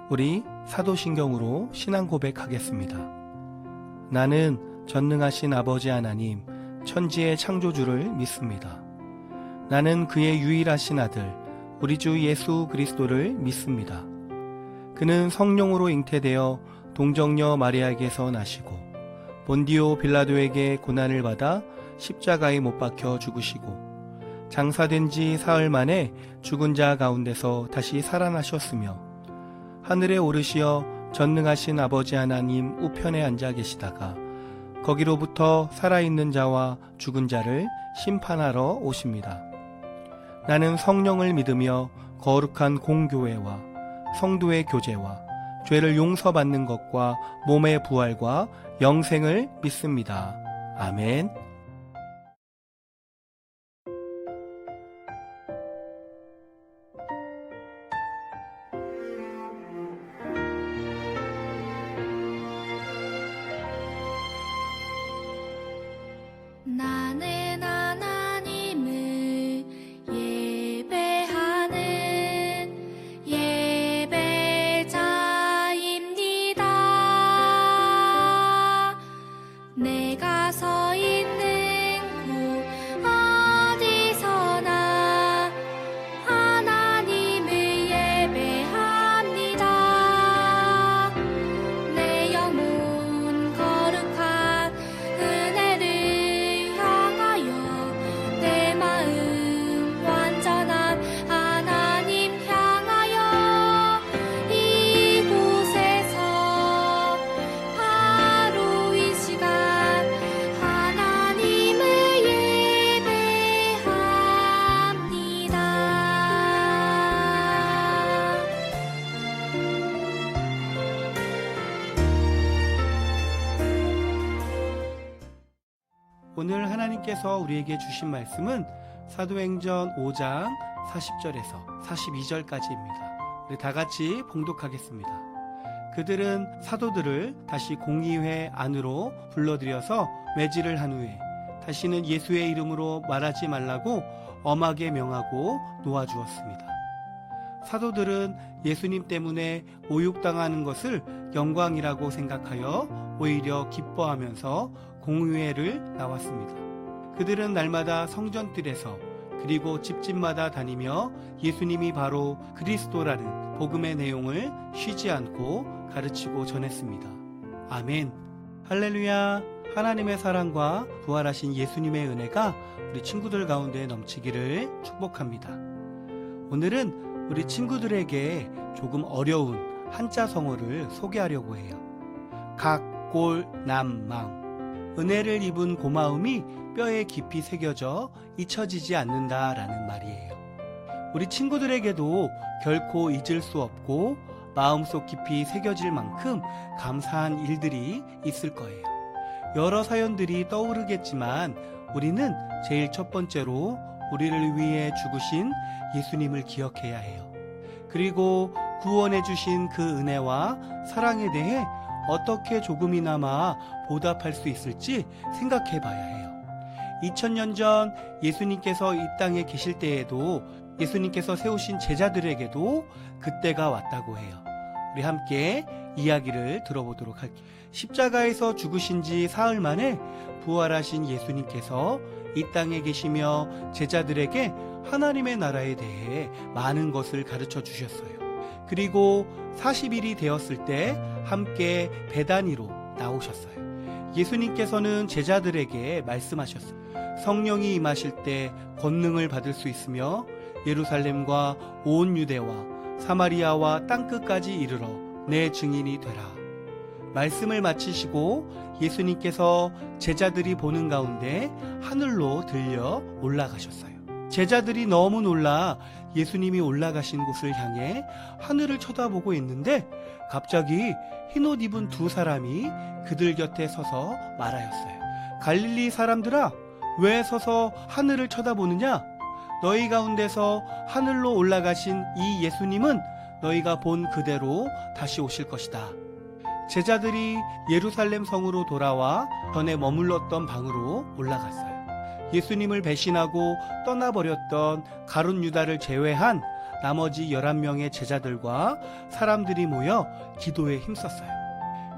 우리 사도신경으로 신앙 고백하겠습니다. 나는 전능하신 아버지 하나님, 천지의 창조주를 믿습니다. 나는 그의 유일하신 아들, 우리 주 예수 그리스도를 믿습니다. 그는 성령으로 잉태되어 동정녀 마리아에게서 나시고 본디오 빌라도에게 고난을 받아 십자가에 못 박혀 죽으시고 장사된 지 사흘 만에 죽은 자 가운데서 다시 살아나셨으며 하늘에 오르시어 전능하신 아버지 하나님 우편에 앉아 계시다가 거기로부터 살아있는 자와 죽은 자를 심판하러 오십니다. 나는 성령을 믿으며 거룩한 공교회와 성도의 교제와 죄를 용서받는 것과 몸의 부활과 영생을 믿습니다. 아멘. 나는 하나님을 예배하는 예배자입니다. 내가 서 있는 곳 어디서나 하나님을 예배합니다. 내 영혼 거룩한 은혜를 내 마음 완전한 하나님 향하여 이곳에서 바로 이 시간 하나님을 예배합니다. 오늘 하나님께서 우리에게 주신 말씀은 사도행전 5장 40절에서 42절까지입니다. 우리 다 같이 봉독하겠습니다. 그들은 사도들을 다시 공의회 안으로 불러들여서 매질을 한 후에 다시는 예수의 이름으로 말하지 말라고 엄하게 명하고 놓아주었습니다. 사도들은 예수님 때문에 모욕당하는 것을 영광이라고 생각하여 오히려 기뻐하면서 공의회를 나왔습니다. 그들은 날마다 성전뜰에서 그리고 집집마다 다니며 예수님이 바로 그리스도라는 복음의 내용을 쉬지 않고 가르치고 전했습니다. 아멘. 할렐루야. 하나님의 사랑과 부활하신 예수님의 은혜가 우리 친구들 가운데 넘치기를 축복합니다. 오늘은 우리 친구들에게 조금 어려운 한자 성어를 소개하려고 해요. 각골남망. 은혜를 입은 고마움이 뼈에 깊이 새겨져 잊혀지지 않는다라는 말이에요. 우리 친구들에게도 결코 잊을 수 없고 마음속 깊이 새겨질 만큼 감사한 일들이 있을 거예요. 여러 사연들이 떠오르겠지만 우리는 제일 첫 번째로 우리를 위해 죽으신 예수님을 기억해야 해요. 그리고 구원해 주신 그 은혜와 사랑에 대해 어떻게 조금이나마 보답할 수 있을지 생각해 봐야 해요. 2000년 전 예수님께서 이 땅에 계실 때에도 예수님께서 세우신 제자들에게도 그때가 왔다고 해요. 우리 함께 이야기를 들어보도록 할게요. 십자가에서 죽으신 지 사흘 만에 부활하신 예수님께서 이 땅에 계시며 제자들에게 하나님의 나라에 대해 많은 것을 가르쳐 주셨어요. 그리고 40일이 되었을 때 함께 베다니로 나오셨어요. 예수님께서는 제자들에게 말씀하셨어요. 성령이 임하실 때 권능을 받을 수 있으며 예루살렘과 온 유대와 사마리아와 땅끝까지 이르러 내 증인이 되라. 말씀을 마치시고 예수님께서 제자들이 보는 가운데 하늘로 들려 올라가셨어요. 제자들이 너무 놀라 예수님이 올라가신 곳을 향해 하늘을 쳐다보고 있는데 갑자기 흰옷 입은 두 사람이 그들 곁에 서서 말하였어요. 갈릴리 사람들아, 왜 서서 하늘을 쳐다보느냐? 너희 가운데서 하늘로 올라가신 이 예수님은 너희가 본 그대로 다시 오실 것이다. 제자들이 예루살렘 성으로 돌아와 전에 머물렀던 방으로 올라갔어요. 예수님을 배신하고 떠나버렸던 가룟 유다를 제외한 나머지 11명의 제자들과 사람들이 모여 기도에 힘썼어요.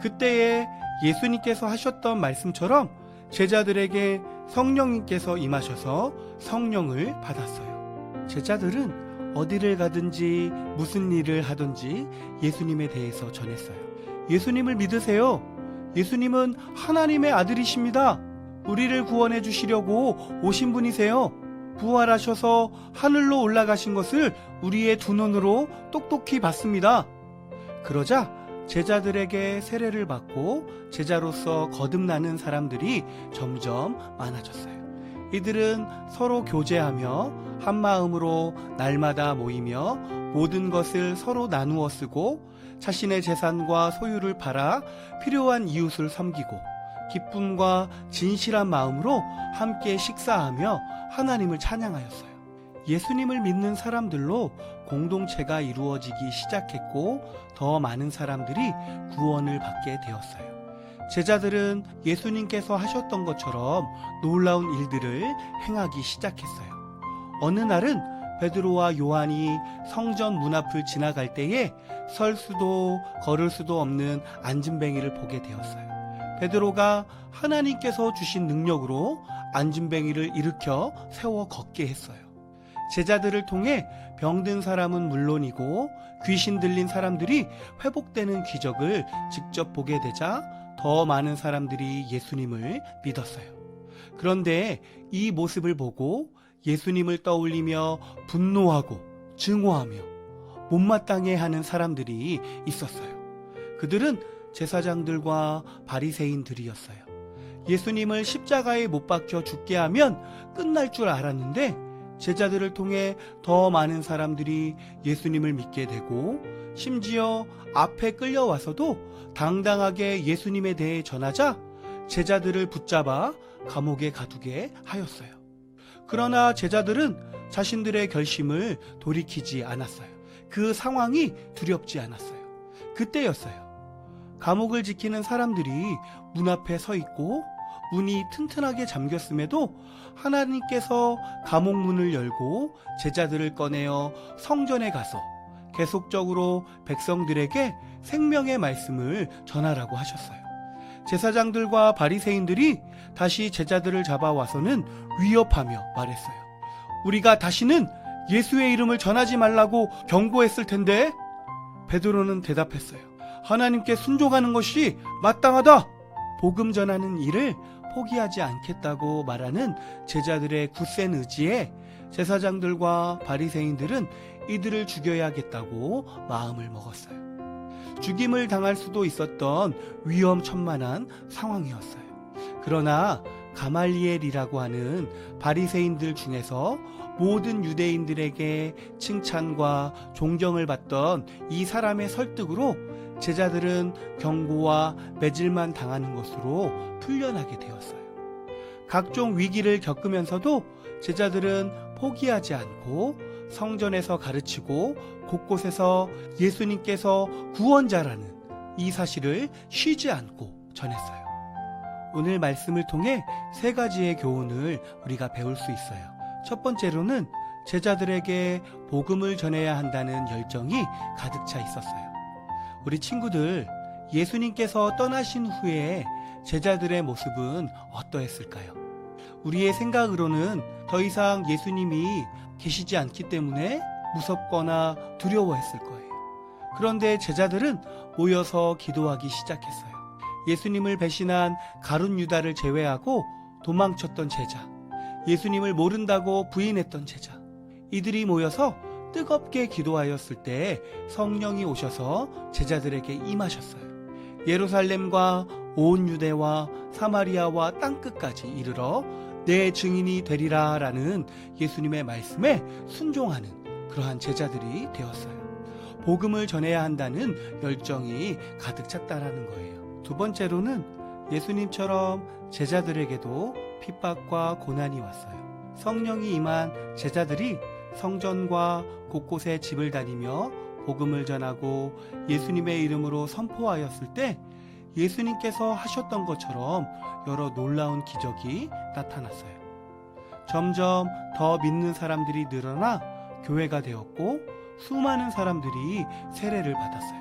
그때에 예수님께서 하셨던 말씀처럼 제자들에게 성령님께서 임하셔서 성령을 받았어요. 제자들은 어디를 가든지 무슨 일을 하든지 예수님에 대해서 전했어요. 예수님을 믿으세요. 예수님은 하나님의 아들이십니다. 우리를 구원해 주시려고 오신 분이세요. 부활하셔서 하늘로 올라가신 것을 우리의 두 눈으로 똑똑히 봤습니다. 그러자 제자들에게 세례를 받고 제자로서 거듭나는 사람들이 점점 많아졌어요. 이들은 서로 교제하며 한 마음으로 날마다 모이며 모든 것을 서로 나누어 쓰고 자신의 재산과 소유를 팔아 필요한 이웃을 섬기고 기쁨과 진실한 마음으로 함께 식사하며 하나님을 찬양하였어요. 예수님을 믿는 사람들로 공동체가 이루어지기 시작했고 더 많은 사람들이 구원을 받게 되었어요. 제자들은 예수님께서 하셨던 것처럼 놀라운 일들을 행하기 시작했어요. 어느 날은 베드로와 요한이 성전 문 앞을 지나갈 때에 설 수도 걸을 수도 없는 안진뱅이를 보게 되었어요. 베드로가 하나님께서 주신 능력으로 안진뱅이를 일으켜 세워 걷게 했어요. 제자들을 통해 병든 사람은 물론이고 귀신 들린 사람들이 회복되는 기적을 직접 보게 되자 더 많은 사람들이 예수님을 믿었어요. 그런데 이 모습을 보고 예수님을 떠올리며 분노하고 증오하며 못마땅해 하는 사람들이 있었어요. 그들은 제사장들과 바리새인들이었어요. 예수님을 십자가에 못 박혀 죽게 하면 끝날 줄 알았는데 제자들을 통해 더 많은 사람들이 예수님을 믿게 되고 심지어 앞에 끌려와서도 당당하게 예수님에 대해 전하자 제자들을 붙잡아 감옥에 가두게 하였어요. 그러나 제자들은 자신들의 결심을 돌이키지 않았어요. 그 상황이 두렵지 않았어요. 그때였어요. 감옥을 지키는 사람들이 문 앞에 서 있고 문이 튼튼하게 잠겼음에도 하나님께서 감옥 문을 열고 제자들을 꺼내어 성전에 가서 계속적으로 백성들에게 생명의 말씀을 전하라고 하셨어요. 제사장들과 바리새인들이 다시 제자들을 잡아와서는 위협하며 말했어요. 우리가 다시는 예수의 이름을 전하지 말라고 경고했을 텐데. 베드로는 대답했어요. 하나님께 순종하는 것이 마땅하다. 복음 전하는 일을 포기하지 않겠다고 말하는 제자들의 굳센 의지에 제사장들과 바리새인들은 이들을 죽여야겠다고 마음을 먹었어요. 죽임을 당할 수도 있었던 위험천만한 상황이었어요. 그러나 가말리엘이라고 하는 바리새인들 중에서 모든 유대인들에게 칭찬과 존경을 받던 이 사람의 설득으로 제자들은 경고와 매질만 당하는 것으로 풀려나게 되었어요. 각종 위기를 겪으면서도 제자들은 포기하지 않고 성전에서 가르치고 곳곳에서 예수님께서 구원자라는 이 사실을 쉬지 않고 전했어요. 오늘 말씀을 통해 세 가지의 교훈을 우리가 배울 수 있어요. 첫 번째로는 제자들에게 복음을 전해야 한다는 열정이 가득 차 있었어요. 우리 친구들, 예수님께서 떠나신 후에 제자들의 모습은 어떠했을까요? 우리의 생각으로는 더 이상 예수님이 계시지 않기 때문에 무섭거나 두려워했을 거예요. 그런데 제자들은 모여서 기도하기 시작했어요. 예수님을 배신한 가룟 유다를 제외하고 도망쳤던 제자, 예수님을 모른다고 부인했던 제자, 이들이 모여서 뜨겁게 기도하였을 때 성령이 오셔서 제자들에게 임하셨어요. 예루살렘과 온 유대와 사마리아와 땅끝까지 이르러 내 증인이 되리라 라는 예수님의 말씀에 순종하는 그러한 제자들이 되었어요. 복음을 전해야 한다는 열정이 가득 찼다라는 거예요. 두 번째로는 예수님처럼 제자들에게도 핍박과 고난이 왔어요. 성령이 임한 제자들이 성전과 곳곳에 집을 다니며 복음을 전하고 예수님의 이름으로 선포하였을 때 예수님께서 하셨던 것처럼 여러 놀라운 기적이 나타났어요. 점점 더 믿는 사람들이 늘어나 교회가 되었고 수많은 사람들이 세례를 받았어요.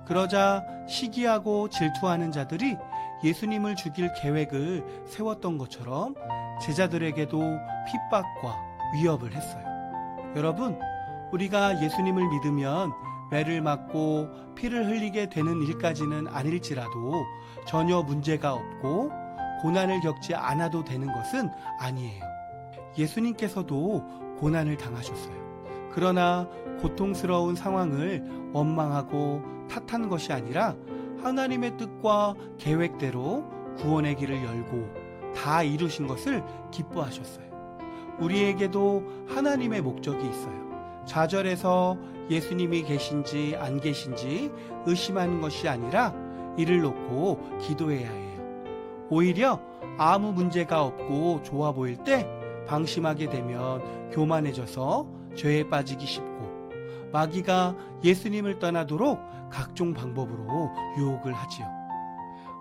그러자 시기하고 질투하는 자들이 예수님을 죽일 계획을 세웠던 것처럼 제자들에게도 핍박과 위협을 했어요. 여러분, 우리가 예수님을 믿으면 매를 맞고 피를 흘리게 되는 일까지는 아닐지라도 전혀 문제가 없고 고난을 겪지 않아도 되는 것은 아니에요. 예수님께서도 고난을 당하셨어요. 그러나 고통스러운 상황을 원망하고 탓한 것이 아니라 하나님의 뜻과 계획대로 구원의 길을 열고 다 이루신 것을 기뻐하셨어요. 우리에게도 하나님의 목적이 있어요. 좌절해서 예수님이 계신지 안 계신지 의심하는 것이 아니라 이를 놓고 기도해야 해요. 오히려 아무 문제가 없고 좋아 보일 때 방심하게 되면 교만해져서 죄에 빠지기 쉽고 마귀가 예수님을 떠나도록 각종 방법으로 유혹을 하지요.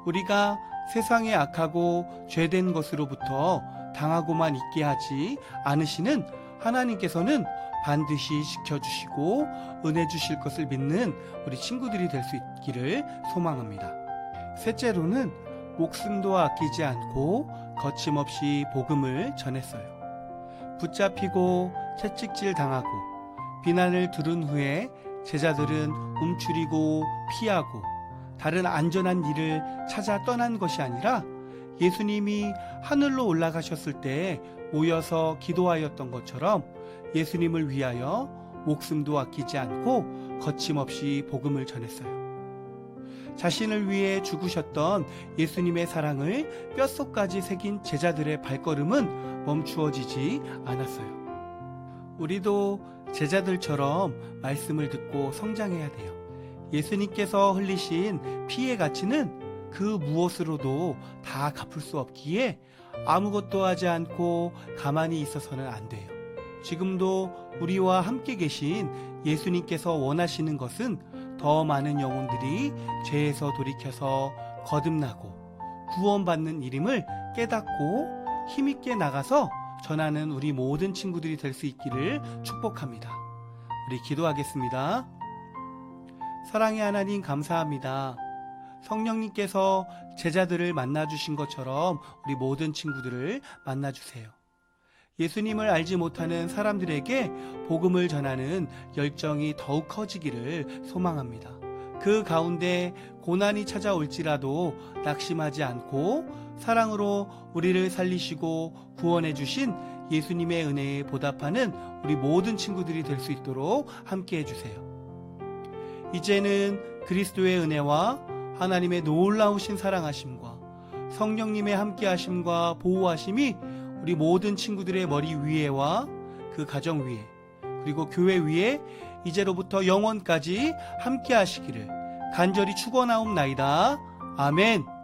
우리가 세상의 악하고 죄된 것으로부터 당하고만 있게 하지 않으시는 하나님께서는 반드시 지켜주시고 은혜 주실 것을 믿는 우리 친구들이 될 수 있기를 소망합니다. 셋째로는 목숨도 아끼지 않고 거침없이 복음을 전했어요. 붙잡히고 채찍질 당하고 비난을 들은 후에 제자들은 움츠리고 피하고 다른 안전한 일을 찾아 떠난 것이 아니라 예수님이 하늘로 올라가셨을 때 모여서 기도하였던 것처럼 예수님을 위하여 목숨도 아끼지 않고 거침없이 복음을 전했어요. 자신을 위해 죽으셨던 예수님의 사랑을 뼛속까지 새긴 제자들의 발걸음은 멈추어지지 않았어요. 우리도 제자들처럼 말씀을 듣고 성장해야 돼요. 예수님께서 흘리신 피의 가치는 그 무엇으로도 다 갚을 수 없기에 아무것도 하지 않고 가만히 있어서는 안 돼요. 지금도 우리와 함께 계신 예수님께서 원하시는 것은 더 많은 영혼들이 죄에서 돌이켜서 거듭나고 구원받는 일임을 깨닫고 힘있게 나가서 전하는 우리 모든 친구들이 될 수 있기를 축복합니다. 우리 기도하겠습니다. 사랑의 하나님 감사합니다. 성령님께서 제자들을 만나주신 것처럼 우리 모든 친구들을 만나주세요. 예수님을 알지 못하는 사람들에게 복음을 전하는 열정이 더욱 커지기를 소망합니다. 그 가운데 고난이 찾아올지라도 낙심하지 않고 사랑으로 우리를 살리시고 구원해 주신 예수님의 은혜에 보답하는 우리 모든 친구들이 될 수 있도록 함께 해주세요. 이제는 그리스도의 은혜와 하나님의 놀라우신 사랑하심과 성령님의 함께하심과 보호하심이 우리 모든 친구들의 머리 위에와 그 가정 위에 그리고 교회 위에 이제로부터 영원까지 함께 하시기를 간절히 축원하옵나이다. 아멘.